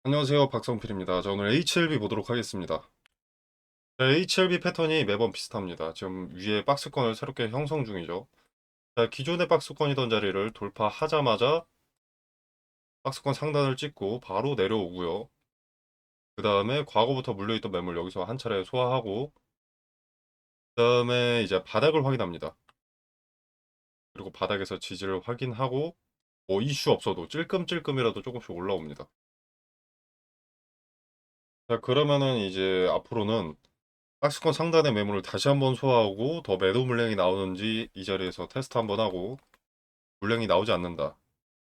안녕하세요, 박성필입니다. 자, 오늘 HLB 보도록 하겠습니다. 자, HLB 패턴이 매번 비슷합니다. 지금 위에 박스권을 새롭게 형성 중이죠. 자, 기존의 박스권이던 자리를 돌파하자마자 박스권 상단을 찍고 바로 내려오고요. 그 다음에 과거부터 물려있던 매물 여기서 한 차례 소화하고, 그 다음에 이제 바닥을 확인합니다. 그리고 바닥에서 지지를 확인하고, 뭐 이슈 없어도 찔끔찔끔이라도 조금씩 올라옵니다. 자, 그러면은 이제 앞으로는 박스권 상단의 매물을 다시 한번 소화하고 더 매도 물량이 나오는지 이 자리에서 테스트 한번 하고, 물량이 나오지 않는다,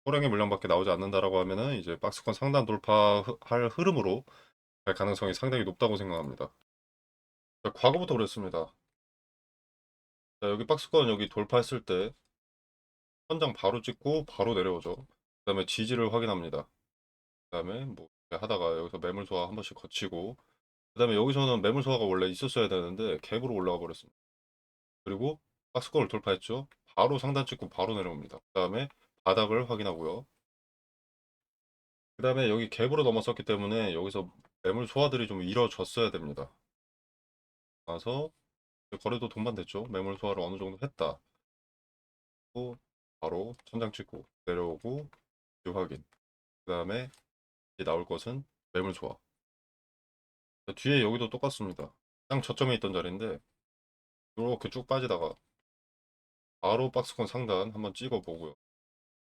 호랑이 물량밖에 나오지 않는다라고 하면은 이제 박스권 상단 돌파할 흐름으로 갈 가능성이 상당히 높다고 생각합니다. 자, 과거부터 그랬습니다. 자, 여기 박스권 여기 돌파했을 때 현장 바로 찍고 바로 내려오죠. 그 다음에 지지를 확인합니다. 그 다음에 뭐 이렇게 하다가 여기서 매물 소화 한 번씩 거치고, 그 다음에 여기서는 매물 소화가 원래 있었어야 되는데 갭으로 올라가 버렸습니다. 그리고 박스권을 돌파했죠. 바로 상단 찍고 바로 내려옵니다. 그 다음에 바닥을 확인하고요. 그 다음에 여기 갭으로 넘어섰기 때문에 여기서 매물 소화들이 좀 이뤄졌어야 됩니다. 그래서 거래도 동반됐죠. 매물 소화를 어느 정도 했다. 또 바로 천장 찍고 내려오고 확인. 그 다음에 이제 나올 것은 매물 소화. 뒤에 여기도 똑같습니다. 딱 저점에 있던 자리인데 이렇게 쭉 빠지다가 바로 박스권 상단 한번 찍어보고요. 그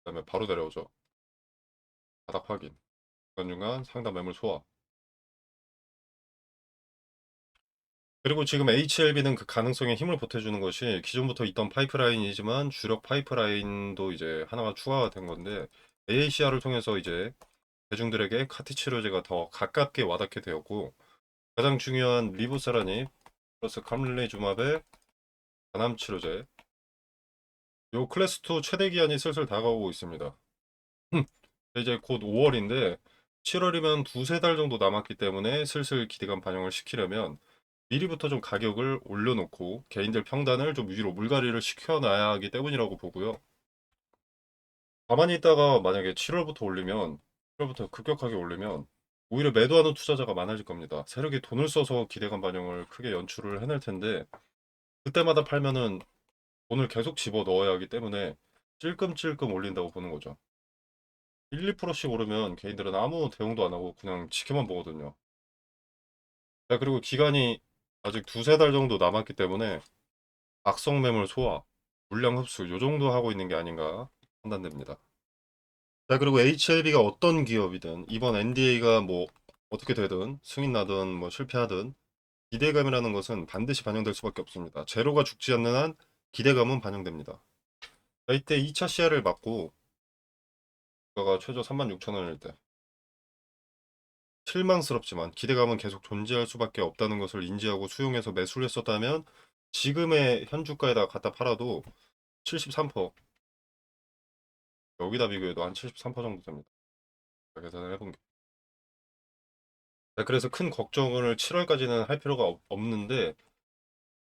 다음에 바로 내려오죠. 바닥 확인. 중간중간 상단 매물 소화. 그리고 지금 HLB는 그 가능성에 힘을 보태주는 것이 기존부터 있던 파이프라인이지만 주력 파이프라인도 이제 하나가 추가가 된 건데, AACR을 통해서 이제 대중들에게 카티 치료제가 더 가깝게 와닿게 되었고, 가장 중요한 리보세라닙 플러스 감릴레이주맙의 간암 치료제, 요 클래스2 최대 기한이 슬슬 다가오고 있습니다. 이제 곧 5월인데 7월이면 두세 달 정도 남았기 때문에 슬슬 기대감 반영을 시키려면 미리부터 좀 가격을 올려놓고 개인들 평단을 좀 위로 물갈이를 시켜놔야 하기 때문이라고 보고요. 가만히 있다가 만약에 7월부터 올리면, 7월부터 급격하게 올리면 오히려 매도하는 투자자가 많아질 겁니다. 세력이 돈을 써서 기대감 반영을 크게 연출을 해낼 텐데, 그때마다 팔면은 돈을 계속 집어 넣어야 하기 때문에 찔끔찔끔 올린다고 보는 거죠. 1, 2%씩 오르면 개인들은 아무 대응도 안 하고 그냥 지켜만 보거든요. 자, 그리고 기간이 아직 두세 달 정도 남았기 때문에 악성 매물 소화, 물량 흡수 요 정도 하고 있는 게 아닌가 판단됩니다. 자, 그리고 HLB가 어떤 기업이든 이번 NDA가 뭐 어떻게 되든 승인 나든 뭐 실패하든 기대감이라는 것은 반드시 반영될 수밖에 없습니다. 재료가 죽지 않는 한 기대감은 반영됩니다. 자, 이때 2차 시야를 맞고 주가가 최저 36,000원일 때 실망스럽지만 기대감은 계속 존재할 수밖에 없다는 것을 인지하고 수용해서 매수를 했었다면 지금의 현주가에다 갖다 팔아도 73%, 여기다 비교해도 한 73% 정도 됩니다. 계산을 해본 게. 네, 그래서 큰 걱정을 7월까지는 할 필요가 없는데,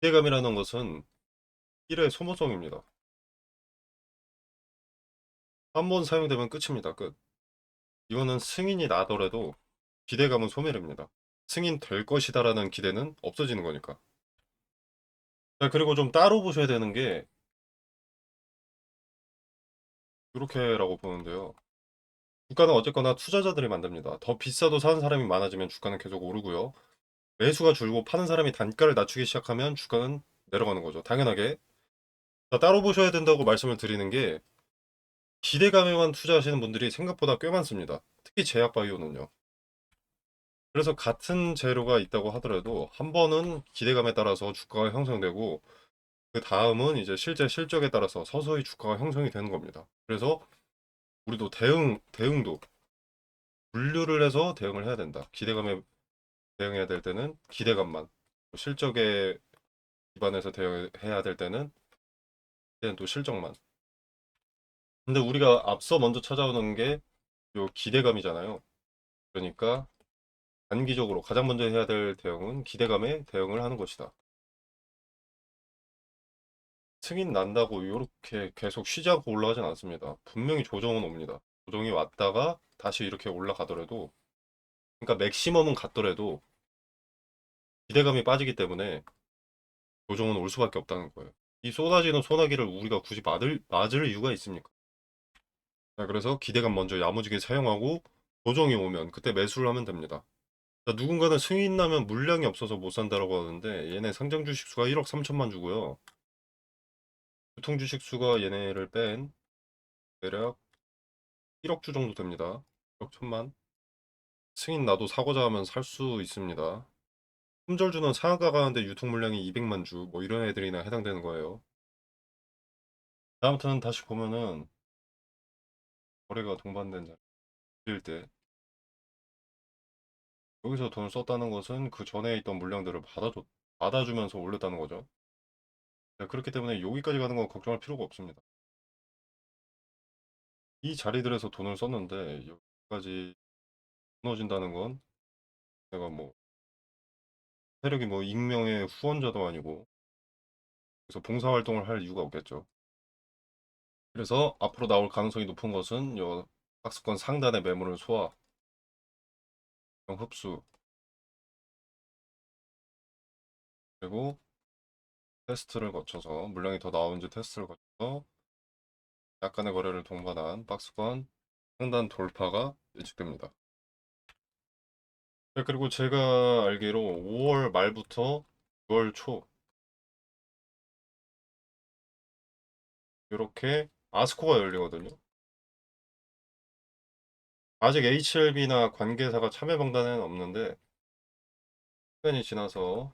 기대감이라는 것은 1의 소모성입니다. 한 번 사용되면 끝입니다. 끝. 이거는 승인이 나더라도 기대감은 소멸입니다. 승인 될 것이다라는 기대는 없어지는 거니까. 자, 그리고 좀 따로 보셔야 되는 게 이렇게라고 보는데요. 주가는 어쨌거나 투자자들이 만듭니다. 더 비싸도 사는 사람이 많아지면 주가는 계속 오르고요. 매수가 줄고 파는 사람이 단가를 낮추기 시작하면 주가는 내려가는 거죠. 당연하게. 자, 따로 보셔야 된다고 말씀을 드리는 게, 기대감에만 투자하시는 분들이 생각보다 꽤 많습니다. 특히 제약바이오는요. 그래서 같은 재료가 있다고 하더라도 한 번은 기대감에 따라서 주가가 형성되고 그 다음은 이제 실제 실적에 따라서 서서히 주가가 형성이 되는 겁니다. 그래서 우리도 대응도 분류를 해서 대응을 해야 된다. 기대감에 대응해야 될 때는 기대감만, 실적에 기반해서 대응해야 될 때는 또 실적만. 근데 우리가 앞서 먼저 찾아오는 게 요 기대감이잖아요. 그러니까 단기적으로 가장 먼저 해야 될 대응은 기대감에 대응을 하는 것이다. 승인 난다고 이렇게 계속 쉬지 않고 올라가진 않습니다. 분명히 조정은 옵니다. 조정이 왔다가 다시 이렇게 올라가더라도 그러니까 맥시멈은 같더라도 기대감이 빠지기 때문에 조정은 올 수밖에 없다는 거예요. 이 쏟아지는 소나기를 우리가 굳이 맞을 이유가 있습니까? 자, 그래서 기대감 먼저 야무지게 사용하고 조정이 오면 그때 매수를 하면 됩니다. 자, 누군가는 승인 나면 물량이 없어서 못 산다라고 하는데 얘네 상장 주식 수가 1억 3천만 주고요. 유통 주식 수가 얘네를 뺀 대략 1억 주 정도 됩니다. 1억 천만. 승인 나도 사고자 하면 살 수 있습니다. 품절주는 상한가 가는데 유통 물량이 200만 주, 뭐 이런 애들이나 해당되는 거예요. 다음부터는 다시 보면은 거래가 동반된 자리일 때 여기서 돈을 썼다는 것은 그 전에 있던 물량들을 받아주면서 올렸다는 거죠. 자, 그렇기 때문에 여기까지 가는 건 걱정할 필요가 없습니다. 이 자리들에서 돈을 썼는데 여기까지 무너진다는 건 내가 뭐 세력이 뭐 익명의 후원자도 아니고 그래서 봉사활동을 할 이유가 없겠죠. 그래서 앞으로 나올 가능성이 높은 것은 요 박스권 상단의 매물을 소화, 흡수, 그리고 테스트를 거쳐서 물량이 더 나오는지 테스트를 거쳐서 약간의 거래를 동반한 박스권 상단 돌파가 예측됩니다. 네, 그리고 제가 알기로 5월 말부터 6월 초 이렇게 아스코가 열리거든요. 아직 HLB나 관계사가 참여 명단에는 없는데 시간이 지나서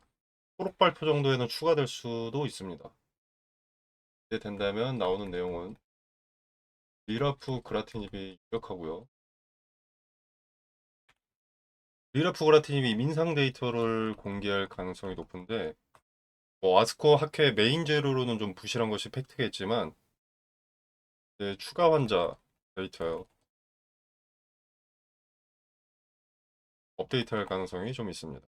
초록 발표 정도에는 추가될 수도 있습니다. 이제 된다면 나오는 내용은 리라프 그라티닙이 유력하고요. 리라프 그라티닙이 민상 데이터를 공개할 가능성이 높은데 뭐 아스코 학회 메인 재료로는 좀 부실한 것이 팩트겠지만 이제 추가 환자 데이터요. 업데이트할 가능성이 좀 있습니다.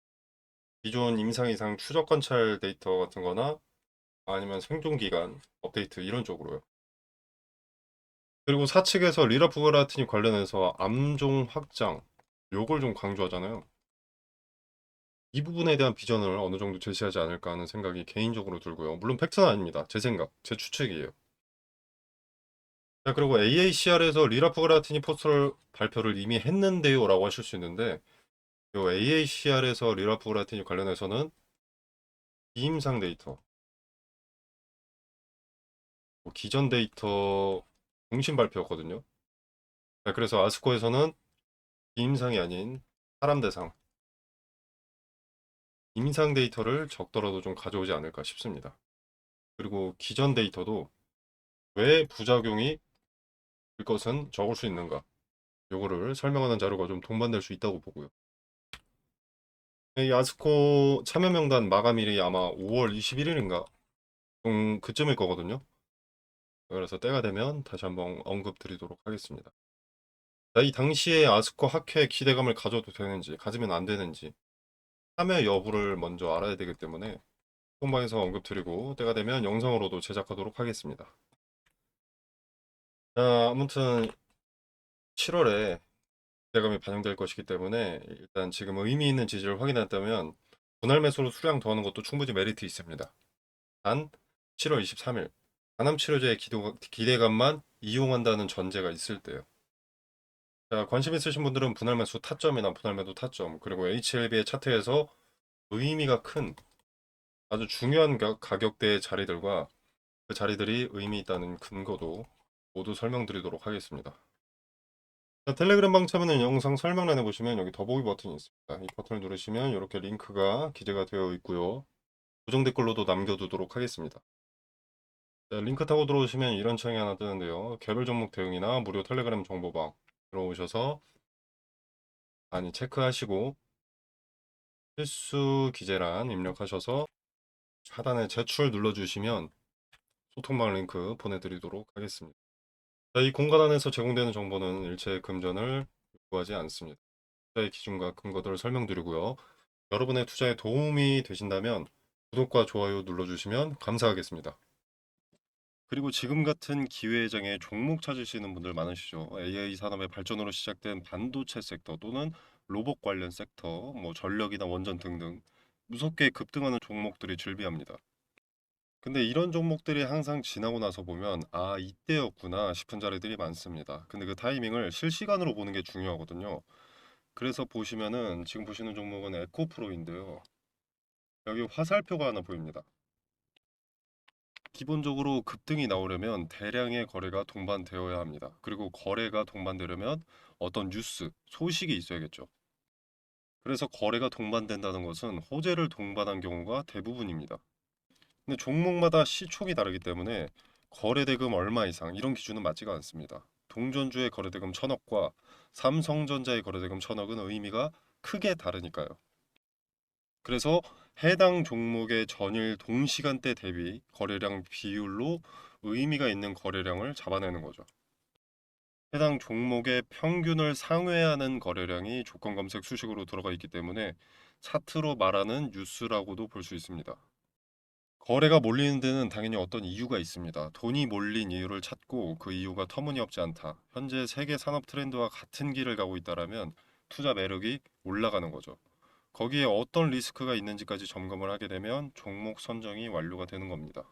기존 임상 이상 추적 관찰 데이터 같은 거나 아니면 생존 기간 업데이트 이런 쪽으로요. 그리고 사측에서 리라프그라틴이 관련해서 암종 확장 요걸 좀 강조하잖아요. 이 부분에 대한 비전을 어느 정도 제시하지 않을까 하는 생각이 개인적으로 들고요. 물론 팩트는 아닙니다. 제 생각, 제 추측이에요. 자, 그리고 AACR에서 리라프그라틴이 포스터 발표를 이미 했는데요 라고 하실 수 있는데 요 AACR에서 리라프그라틴이 관련해서는 비임상 데이터, 뭐 기전 데이터 공신 발표였거든요. 자, 그래서 아스코에서는 비임상이 아닌 사람 대상, 임상 데이터를 적더라도 좀 가져오지 않을까 싶습니다. 그리고 기전 데이터도 왜 부작용이 일 것은 적을 수 있는가? 요거를 설명하는 자료가 좀 동반될 수 있다고 보고요. 이 아스코 참여 명단 마감일이 아마 5월 21일인가? 그쯤일 거거든요. 그래서 때가 되면 다시 한번 언급 드리도록 하겠습니다. 자, 이 당시에 아스코 학회 기대감을 가져도 되는지, 가지면 안 되는지, 참여 여부를 먼저 알아야 되기 때문에 통방에서 언급드리고 때가 되면 영상으로도 제작하도록 하겠습니다. 자, 아무튼 7월에 기대감이 반영될 것이기 때문에 일단 지금 의미 있는 지지를 확인했다면 분할 매수로 수량 더하는 것도 충분히 메리트 있습니다. 단 7월 23일 간암 치료제의 기대감만 이용한다는 전제가 있을 때요. 자, 관심 있으신 분들은 분할 매수 타점이나 분할 매도 타점 그리고 HLB의 차트에서 의미가 큰 아주 중요한 가격대의 자리들과 그 자리들이 의미 있다는 근거도 모두 설명드리도록 하겠습니다. 자, 텔레그램 방 참여는 영상 설명란에 보시면 여기 더보기 버튼이 있습니다. 이 버튼을 누르시면 이렇게 링크가 기재가 되어 있고요. 고정 댓글로도 남겨두도록 하겠습니다. 자, 링크 타고 들어오시면 이런 창이 하나 뜨는데요. 개별 종목 대응이나 무료 텔레그램 정보방 들어오셔서 많이 체크하시고 필수 기재란 입력하셔서 하단에 제출 눌러주시면 소통방 링크 보내드리도록 하겠습니다. 자, 이 공간 안에서 제공되는 정보는 일체 금전을 요구하지 않습니다. 투자의 기준과 근거들을 설명드리고요. 여러분의 투자에 도움이 되신다면 구독과 좋아요 눌러주시면 감사하겠습니다. 그리고 지금 같은 기회장에 종목 찾으시는 분들 많으시죠. AI 산업의 발전으로 시작된 반도체 섹터 또는 로봇 관련 섹터, 뭐 전력이나 원전 등등 무섭게 급등하는 종목들이 즐비합니다. 근데 이런 종목들이 항상 지나고 나서 보면 아, 이때였구나 싶은 자리들이 많습니다. 근데 그 타이밍을 실시간으로 보는 게 중요하거든요. 그래서 보시면은 지금 보시는 종목은 에코프로인데요. 여기 화살표가 하나 보입니다. 기본적으로 급등이 나오려면 대량의 거래가 동반되어야 합니다. 그리고 거래가 동반되려면 어떤 뉴스, 소식이 있어야겠죠. 그래서 거래가 동반된다는 것은 호재를 동반한 경우가 대부분입니다. 근데 종목마다 시총이 다르기 때문에 거래대금 얼마 이상 이런 기준은 맞지가 않습니다. 동전주의 거래대금 1,000억과 삼성전자의 거래대금 1,000억은 의미가 크게 다르니까요. 그래서 해당 종목의 전일 동시간대 대비 거래량 비율로 의미가 있는 거래량을 잡아내는 거죠. 해당 종목의 평균을 상회하는 거래량이 조건 검색 수식으로 들어가 있기 때문에 차트로 말하는 뉴스라고도 볼 수 있습니다. 거래가 몰리는 데는 당연히 어떤 이유가 있습니다. 돈이 몰린 이유를 찾고 그 이유가 터무니없지 않다. 현재 세계 산업 트렌드와 같은 길을 가고 있다라면 투자 매력이 올라가는 거죠. 거기에 어떤 리스크가 있는지까지 점검을 하게 되면 종목 선정이 완료가 되는 겁니다.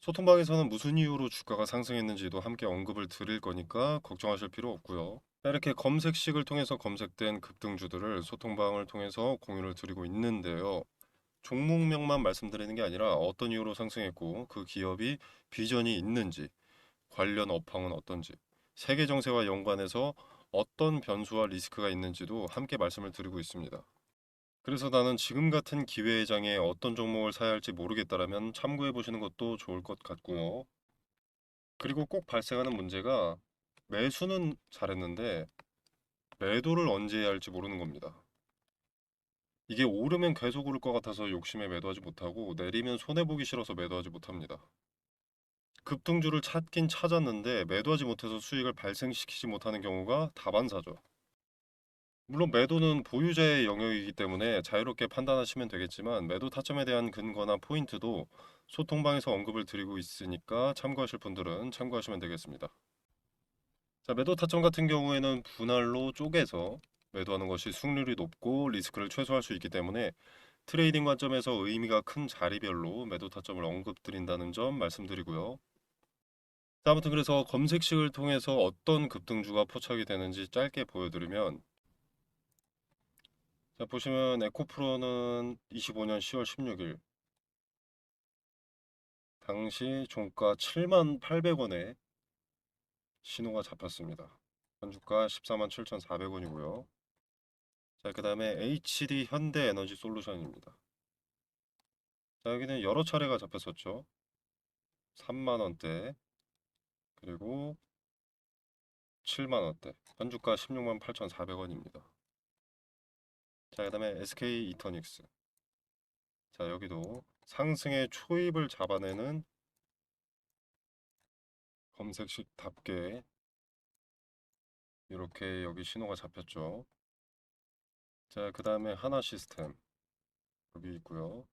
소통방에서는 무슨 이유로 주가가 상승했는지도 함께 언급을 드릴 거니까 걱정하실 필요 없고요. 이렇게 검색식을 통해서 검색된 급등주들을 소통방을 통해서 공유를 드리고 있는데요. 종목명만 말씀드리는 게 아니라 어떤 이유로 상승했고 그 기업이 비전이 있는지, 관련 업황은 어떤지, 세계 정세와 연관해서 어떤 변수와 리스크가 있는지도 함께 말씀을 드리고 있습니다. 그래서 나는 지금 같은 기회의 장에 어떤 종목을 사야 할지 모르겠다라면 참고해 보시는 것도 좋을 것 같고요. 그리고 꼭 발생하는 문제가 매수는 잘했는데 매도를 언제 해야 할지 모르는 겁니다. 이게 오르면 계속 오를 것 같아서 욕심에 매도하지 못하고 내리면 손해보기 싫어서 매도하지 못합니다. 급등주를 찾긴 찾았는데 매도하지 못해서 수익을 발생시키지 못하는 경우가 다반사죠. 물론 매도는 보유자의 영역이기 때문에 자유롭게 판단하시면 되겠지만 매도 타점에 대한 근거나 포인트도 소통방에서 언급을 드리고 있으니까 참고하실 분들은 참고하시면 되겠습니다. 자, 매도 타점 같은 경우에는 분할로 쪼개서 매도하는 것이 수익률이 높고 리스크를 최소화할 수 있기 때문에 트레이딩 관점에서 의미가 큰 자리별로 매도 타점을 언급드린다는 점 말씀드리고요. 자, 아무튼 그래서 검색식을 통해서 어떤 급등주가 포착이 되는지 짧게 보여드리면 자, 보시면 에코프로는 25년 10월 16일 당시 종가 78,800원에 신호가 잡혔습니다. 현주가 147,400원이고요. 자, 그 다음에 HD 현대에너지 솔루션입니다. 자, 여기는 여러 차례가 잡혔었죠. 3만원대 그리고 7만원대 현주가 168,400원입니다. 자, 그 다음에 SK 이터닉스. 자, 여기도 상승의 초입을 잡아내는 검색식답게 이렇게 여기 신호가 잡혔죠. 자, 그 다음에 하나 시스템 여기 있고요.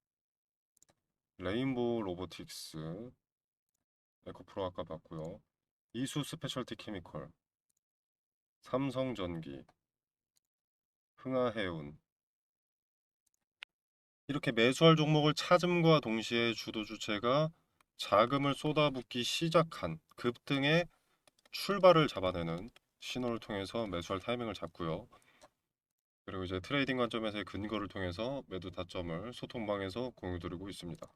레인보우 로보틱스, 에코프로 아까 봤고요. 이수 스페셜티 케미컬, 삼성전기, 흥하해운. 이렇게 매수할 종목을 찾음과 동시에 주도 주체가 자금을 쏟아붓기 시작한 급등의 출발을 잡아내는 신호를 통해서 매수할 타이밍을 잡고요. 그리고 이제 트레이딩 관점에서의 근거를 통해서 매도 타점을 소통방에서 공유드리고 있습니다.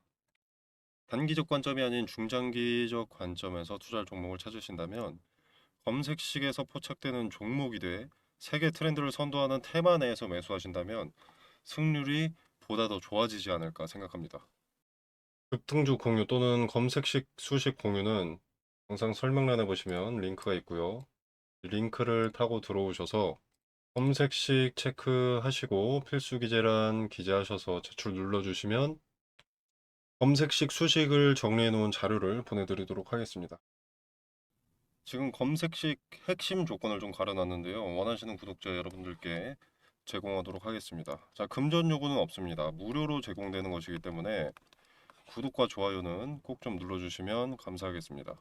단기적 관점이 아닌 중장기적 관점에서 투자할 종목을 찾으신다면 검색식에서 포착되는 종목이 돼 세계 트렌드를 선도하는 테마 내에서 매수하신다면 승률이 보다 더 좋아지지 않을까 생각합니다. 급등주 공유 또는 검색식 수식 공유는 영상 설명란에 보시면 링크가 있고요. 링크를 타고 들어오셔서 검색식 체크하시고 필수 기재란 기재하셔서 제출 눌러주시면 검색식 수식을 정리해 놓은 자료를 보내드리도록 하겠습니다. 지금 검색식 핵심 조건을 좀 가려놨는데요. 원하시는 구독자 여러분들께 제공하도록 하겠습니다. 자, 금전 요구는 없습니다. 무료로 제공되는 것이기 때문에 구독과 좋아요는 꼭 좀 눌러주시면 감사하겠습니다.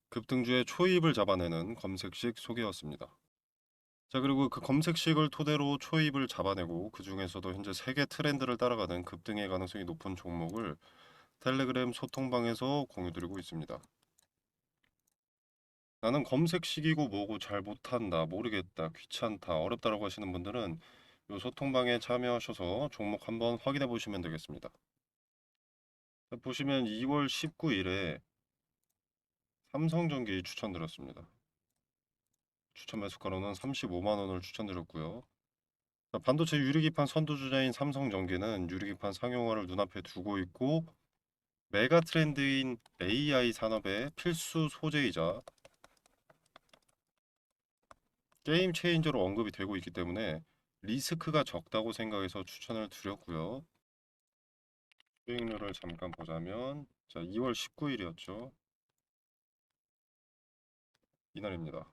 급등주의 초입을 잡아내는 검색식 소개였습니다. 자, 그리고 그 검색식을 토대로 초입을 잡아내고 그 중에서도 현재 세계 트렌드를 따라가는 급등의 가능성이 높은 종목을 텔레그램 소통방에서 공유드리고 있습니다. 나는 검색식이고 뭐고 잘 못한다, 모르겠다, 귀찮다, 어렵다라고 하시는 분들은 이 소통방에 참여하셔서 종목 한번 확인해 보시면 되겠습니다. 자, 보시면 2월 19일에 삼성전기 추천드렸습니다. 추천 매수가로는 35만 원을 추천드렸고요. 자, 반도체 유리기판 선두주자인 삼성전기는 유리기판 상용화를 눈앞에 두고 있고 메가 트렌드인 AI 산업의 필수 소재이자 게임 체인저로 언급이 되고 있기 때문에 리스크가 적다고 생각해서 추천을 드렸고요. 수익률을 잠깐 보자면 자, 2월 19일이었죠. 이날입니다.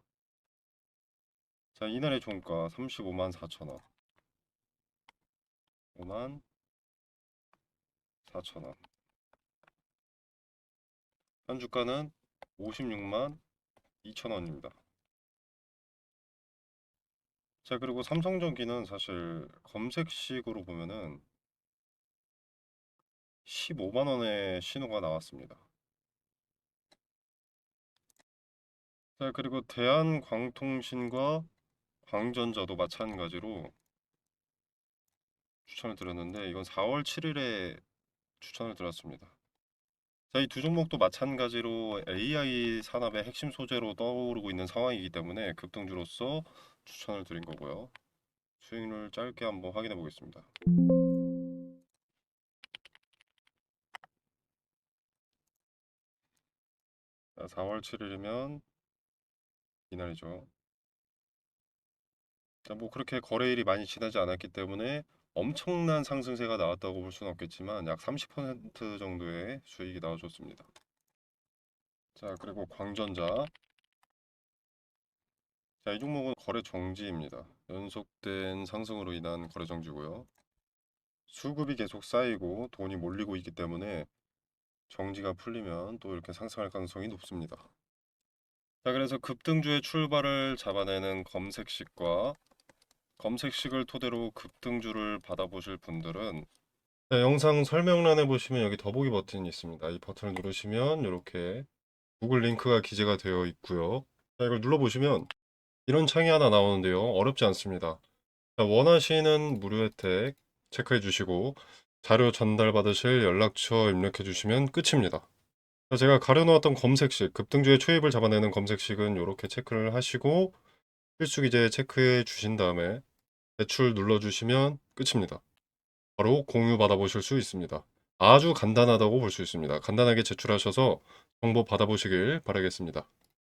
자, 이날의 종가 35만 4천 원. 5만 4천 원. 현주가는 56만 2천 원입니다. 자, 그리고 삼성전기는 사실 검색식으로 보면은 15만 원의 신호가 나왔습니다. 자, 그리고 대한광통신과 광전자도 마찬가지로 추천을 드렸는데 이건 4월 7일에 추천을 드렸습니다. 자, 이 두 종목도 마찬가지로 AI 산업의 핵심 소재로 떠오르고 있는 상황이기 때문에 급등주로서 추천을 드린 거고요. 수익률 짧게 한번 확인해 보겠습니다. 자, 4월 7일이면 이날이죠. 자, 뭐 그렇게 거래일이 많이 지나지 않았기 때문에 엄청난 상승세가 나왔다고 볼 수는 없겠지만 약 30% 정도의 수익이 나와줬습니다. 자, 그리고 광전자. 자, 이 종목은 거래 정지입니다. 연속된 상승으로 인한 거래 정지고요. 수급이 계속 쌓이고 돈이 몰리고 있기 때문에 정지가 풀리면 또 이렇게 상승할 가능성이 높습니다. 자, 그래서 급등주의 출발을 잡아내는 검색식과 검색식을 토대로 급등주를 받아보실 분들은 자, 영상 설명란에 보시면 여기 더보기 버튼이 있습니다. 이 버튼을 누르시면 이렇게 구글 링크가 기재가 되어 있고요. 자, 이걸 눌러보시면 이런 창이 하나 나오는데요. 어렵지 않습니다. 자, 원하시는 무료 혜택 체크해 주시고 자료 전달 받으실 연락처 입력해 주시면 끝입니다. 자, 제가 가려놓았던 검색식, 급등주의 초입을 잡아내는 검색식은 이렇게 체크를 하시고 필수 기재 체크해 주신 다음에 대출 눌러주시면 끝입니다. 바로 공유 받아보실 수 있습니다. 아주 간단하다고 볼 수 있습니다. 간단하게 제출하셔서 정보 받아보시길 바라겠습니다.